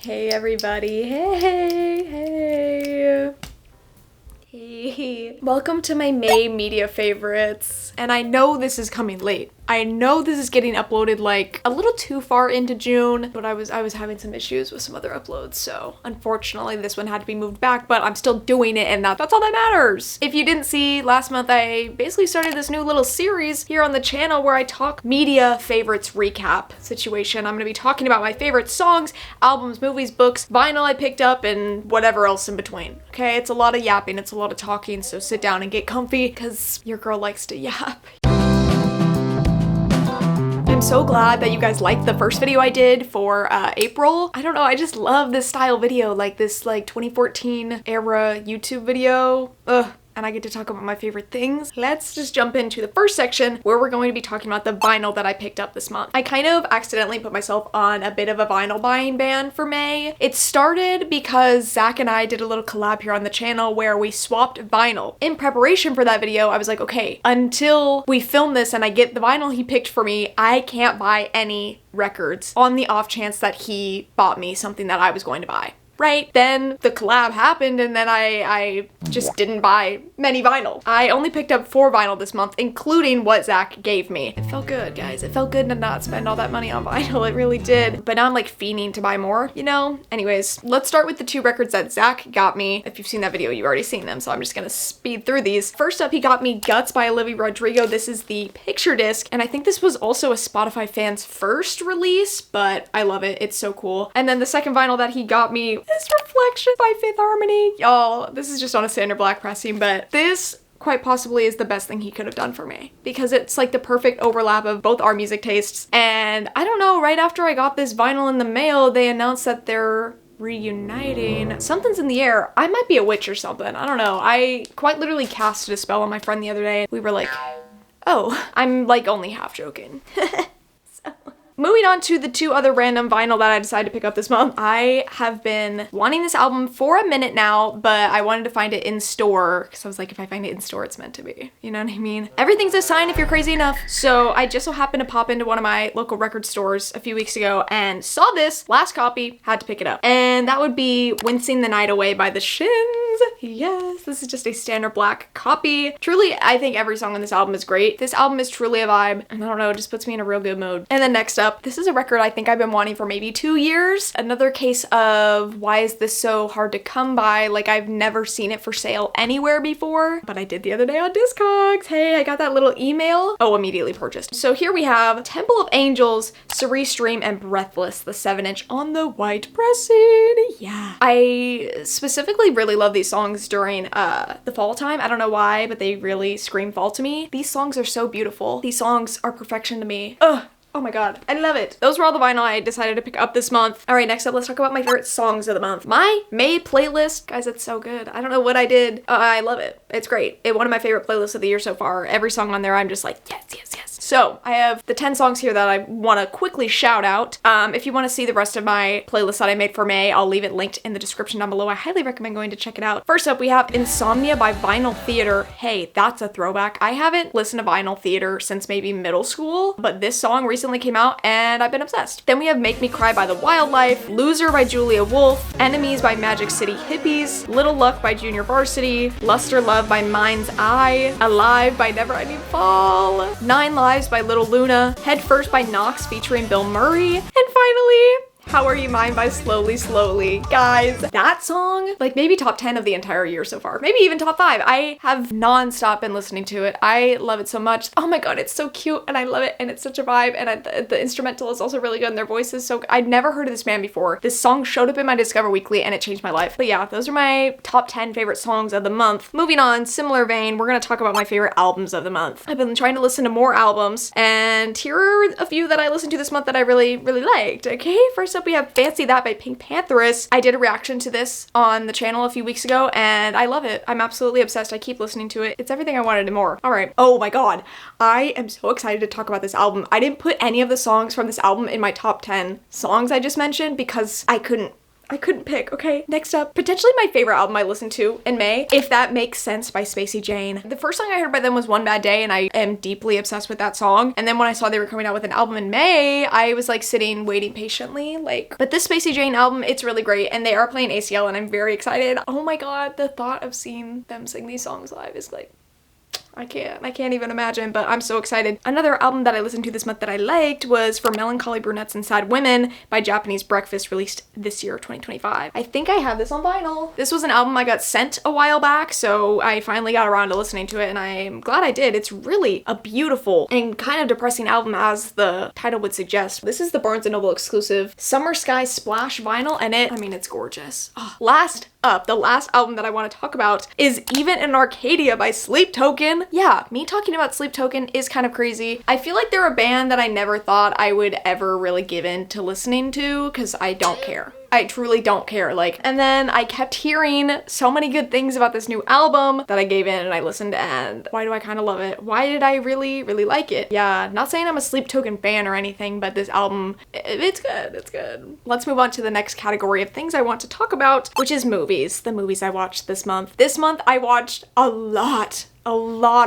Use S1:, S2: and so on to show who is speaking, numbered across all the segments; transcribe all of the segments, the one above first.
S1: Hey everybody, hey. Welcome to my May media favorites, and I know this is coming late. I know this is getting uploaded like a little too far into June, but I was having some issues with some other uploads, so unfortunately this one had to be moved back, but I'm still doing it and that's all that matters. If you didn't see, last month I basically started this new little series here on the channel where I talk media favorites recap situation. I'm gonna be talking about my favorite songs, albums, movies, books, vinyl I picked up, and whatever else in between. Okay, it's a lot of yapping, it's a lot of talking, so sit down and get comfy because your girl likes to yap. I'm so glad that you guys liked the first video I did for April. I don't know, I just love this style video, like this 2014 era YouTube video. Ugh. And I get to talk about my favorite things. Let's just jump into the first section where we're going to be talking about the vinyl that I picked up this month. I kind of accidentally put myself on a bit of a vinyl buying ban for May. It started because Zach and I did a little collab here on the channel where we swapped vinyl. In preparation for that video, I was like, okay, until we film this and I get the vinyl he picked for me, I can't buy any records on the off chance that he bought me something that I was going to buy. Right? Then the collab happened and then I just didn't buy many vinyl. I only picked up 4 vinyl this month, including what Zach gave me. It felt good, guys. It felt good to not spend all that money on vinyl. It really did. But now I'm like fiending to buy more, you know? Anyways, let's start with the 2 records that Zach got me. If you've seen that video, you've already seen them, so I'm just gonna speed through these. First up, he got me Guts by Olivia Rodrigo. This is the picture disc, and I think this was also a Spotify fan's first release, but I love it. It's so cool. And then the second vinyl that he got me, this Reflection by Fifth Harmony. Y'all, this is just on a standard black pressing, but this quite possibly is the best thing he could have done for me because it's like the perfect overlap of both our music tastes. And I don't know, right after I got this vinyl in the mail, they announced that they're reuniting. Something's in the air. I might be a witch or something. I don't know. I quite literally casted a spell on my friend the other day. We were like, oh, I'm like only half joking. Moving on to the 2 other random vinyl that I decided to pick up this month. I have been wanting this album for a minute now, but I wanted to find it in store because I was like, if I find it in store, it's meant to be. You know what I mean? Everything's a sign if you're crazy enough. So I just so happened to pop into one of my local record stores a few weeks ago and saw this last copy, had to pick it up. And that would be Wincing the Night Away by The Shins. Yes, this is just a standard black copy. Truly, I think every song on this album is great. This album is truly a vibe, and I don't know, it just puts me in a real good mood. And then next up, this is a record I think I've been wanting for maybe 2 years. Another case of why is this so hard to come by? Like I've never seen it for sale anywhere before, but I did the other day on Discogs. Hey, I got that little email. Oh, immediately purchased. So here we have Temple of Angels, Cerise Dream, and Breathless, the 7-inch on the white pressing. Yeah. I specifically really love these songs during the fall time. I don't know why, but they really scream fall to me. These songs are so beautiful. These songs are perfection to me. Ugh. Oh my god, I love it. Those were all the vinyl I decided to pick up this month. All right, next up, let's talk about my favorite songs of the month. My May playlist, guys, it's so good. I don't know what I did. I love it. It's great. It's one of my favorite playlists of the year so far. Every song on there, I'm just like, yes, yes, yes. So I have the 10 songs here that I want to quickly shout out. If you want to see the rest of my playlist that I made for May, I'll leave it linked in the description down below. I highly recommend going to check it out. First up, we have Insomnia by Vinyl Theater. Hey, that's a throwback. I haven't listened to Vinyl Theater since maybe middle school, but this song recently came out and I've been obsessed. Then we have Make Me Cry by The Wildlife, Loser by Julia Wolf, Enemies by Magic City Hippies, Little Luck by Junior Varsity, Luster Love by Mind's Eye, Alive by Never Ending Fall, 9 Lives by Little Luna, Head First by Knox featuring Bill Murray, and finally, How Are You Mine by Slowly Slowly. Guys, that song, like maybe top 10 of the entire year so far, maybe even top 5. I have non-stop been listening to it. I love it so much. Oh my god, it's so cute and I love it and it's such a vibe, and the instrumental is also really good and their voice is so good. I'd never heard of this band before. This song showed up in my Discover Weekly and it changed my life. But yeah, those are my top 10 favorite songs of the month. Moving on, similar vein, we're gonna talk about my favorite albums of the month. I've been trying to listen to more albums and here are a few that I listened to this month that I really liked. Okay, first up we have Fancy That by Pink Pantheress. I did a reaction to this on the channel a few weeks ago and I love it. I'm absolutely obsessed. I keep listening to it. It's everything I wanted and more. All right. Oh my god. I am so excited to talk about this album. I didn't put any of the songs from this album in my top 10 songs I just mentioned because I couldn't I couldn't pick, okay? Next up, potentially my favorite album I listened to in May, If That Makes Sense by Spacey Jane. The first song I heard by them was One Bad Day, and I am deeply obsessed with that song. And then when I saw they were coming out with an album in May, I was like sitting, waiting patiently, like, but this Spacey Jane album, it's really great, and they are playing ACL, and I'm very excited. Oh my god, the thought of seeing them sing these songs live is like, I can't even imagine, but I'm so excited. Another album that I listened to this month that I liked was For Melancholy Brunettes and Sad Women by Japanese Breakfast, released this year, 2025. I think I have this on vinyl. This was an album I got sent a while back, so I finally got around to listening to it, and I'm glad I did. It's really a beautiful and kind of depressing album, as the title would suggest. This is the Barnes & Noble exclusive Summer Sky Splash vinyl, and it's gorgeous. Oh, last up, the last album that I want to talk about is Even in Arcadia by Sleep Token. Yeah, me talking about Sleep Token is kind of crazy. I feel like they're a band that I never thought I would ever really give in to listening to, because I don't care. I truly don't care, like, and then I kept hearing so many good things about this new album that I gave in and I listened, and why do I kind of love it? Why did I really like it? Yeah, not saying I'm a Sleep Token fan or anything, but this album, it's good. Let's move on to the next category of things I want to talk about, which is movies. The movies I watched this month. This month I watched a lot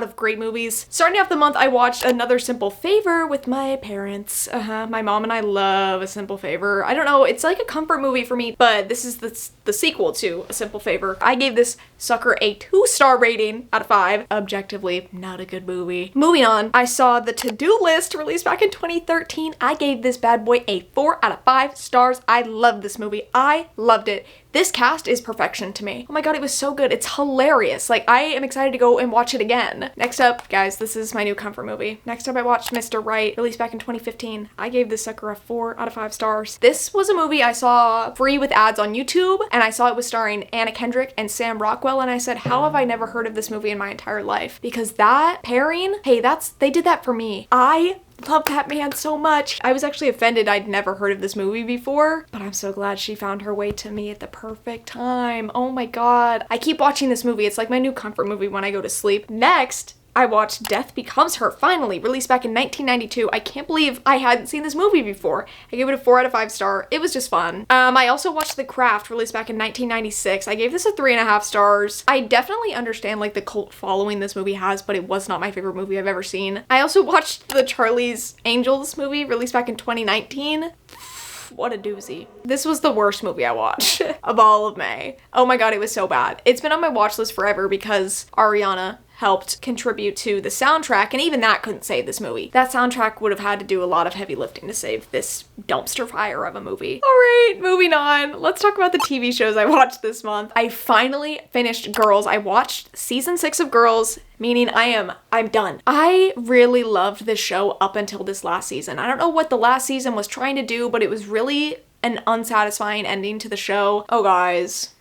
S1: of great movies. Starting off the month, I watched Another Simple Favor with my parents. My mom and I love A Simple Favor. I don't know, it's like a comfort movie for me, but this is the sequel to A Simple Favor. I gave this sucker a 2-star rating out of 5. Objectively, not a good movie. Moving on, I saw The To-Do List, released back in 2013. I gave this bad boy a 4 out of 5 stars. I love this movie. I loved it. This cast is perfection to me. Oh my god, it was so good. It's hilarious. Like, I am excited to go and watch it again. Next up, guys, this is my new comfort movie. Next up, I watched Mr. Right, released back in 2015. I gave this sucker a 4 out of 5 stars. This was a movie I saw free with ads on YouTube, and I saw it was starring Anna Kendrick and Sam Rockwell, and I said, how have I never heard of this movie in my entire life? Because that pairing, hey, they did that for me. I love that man so much. I was actually offended I'd never heard of this movie before, but I'm so glad she found her way to me at the perfect time. Oh my god. I keep watching this movie. It's like my new comfort movie when I go to sleep. Next, I watched Death Becomes Her, finally, released back in 1992. I can't believe I hadn't seen this movie before. I gave it a 4 out of 5 star. It was just fun. I also watched The Craft, released back in 1996. I gave this a 3.5 stars. I definitely understand like the cult following this movie has, but it was not my favorite movie I've ever seen. I also watched the Charlie's Angels movie, released back in 2019. What a doozy. This was the worst movie I watched of all of May. Oh my god, it was so bad. It's been on my watch list forever because Ariana helped contribute to the soundtrack, and even that couldn't save this movie. That soundtrack would have had to do a lot of heavy lifting to save this dumpster fire of a movie. Alright, moving on. Let's talk about the TV shows I watched this month. I finally finished Girls. I watched season 6 of Girls, meaning I'm done. I really loved this show up until this last season. I don't know what the last season was trying to do, but it was really an unsatisfying ending to the show. Oh guys,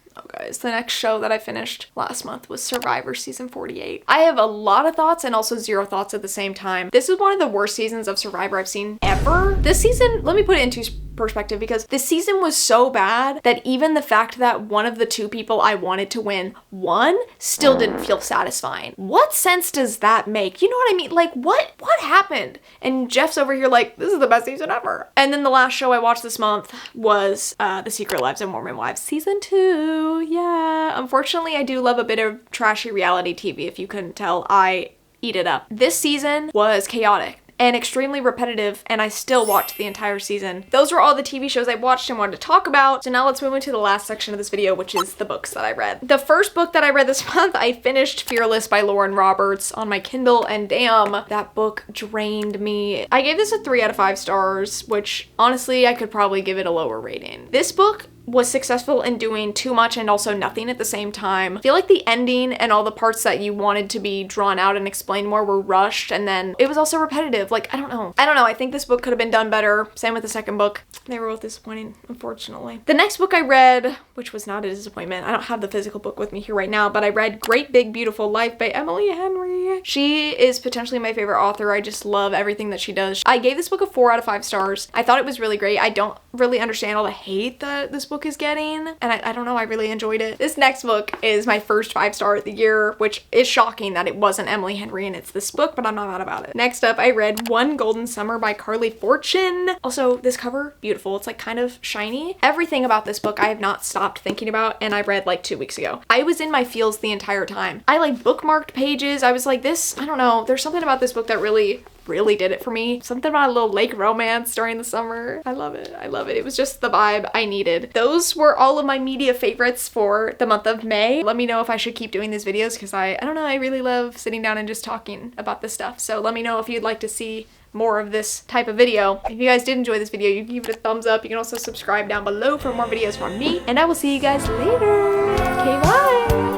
S1: the next show that I finished last month was Survivor season 48. I have a lot of thoughts and also zero thoughts at the same time. This is one of the worst seasons of Survivor I've seen ever. This season, let me put it into perspective, because this season was so bad that even the fact that one of the two people I wanted to win won still didn't feel satisfying. What sense does that make? You know what I mean? Like, what happened? And Jeff's over here like, this is the best season ever. And then the last show I watched this month was The Secret Lives of Mormon Wives season 2. Yeah, unfortunately I do love a bit of trashy reality TV. If you couldn't tell, I eat it up. This season was chaotic and extremely repetitive, and I still watched the entire season. Those were all the TV shows I watched and wanted to talk about. So now let's move into the last section of this video, which is the books that I read. The first book that I read this month, I finished Fearless by Lauren Roberts on my Kindle, and damn, that book drained me. I gave this a 3 out of 5 stars, which honestly, I could probably give it a lower rating. This book was successful in doing too much and also nothing at the same time. I feel like the ending and all the parts that you wanted to be drawn out and explained more were rushed, and then it was also repetitive. Like, I don't know. I think this book could have been done better. Same with the second book. They were both disappointing, unfortunately. The next book I read, which was not a disappointment, I don't have the physical book with me here right now, but I read Great Big Beautiful Life by Emily Henry. She is potentially my favorite author. I just love everything that she does. I gave this book a 4 out of 5 stars. I thought it was really great. I don't really understand all the hate that this book is getting, and I don't know, I really enjoyed it. This next book is my first 5-star of the year, which is shocking that it wasn't Emily Henry and it's this book, but I'm not mad about it. Next up, I read One Golden Summer by Carly Fortune. Also, this cover, beautiful. It's like kind of shiny. Everything about this book I have not stopped thinking about, and I read like 2 weeks ago. I was in my feels the entire time. I like bookmarked pages. I was like, this, I don't know, there's something about this book that really did it for me. Something about a little lake romance during the summer. I love it. I love it. It was just the vibe I needed. Those were all of my media favorites for the month of May. Let me know if I should keep doing these videos, because I don't know, I really love sitting down and just talking about this stuff. So let me know if you'd like to see more of this type of video. If you guys did enjoy this video, you can give it a thumbs up. You can also subscribe down below for more videos from me, and I will see you guys later. Okay, bye!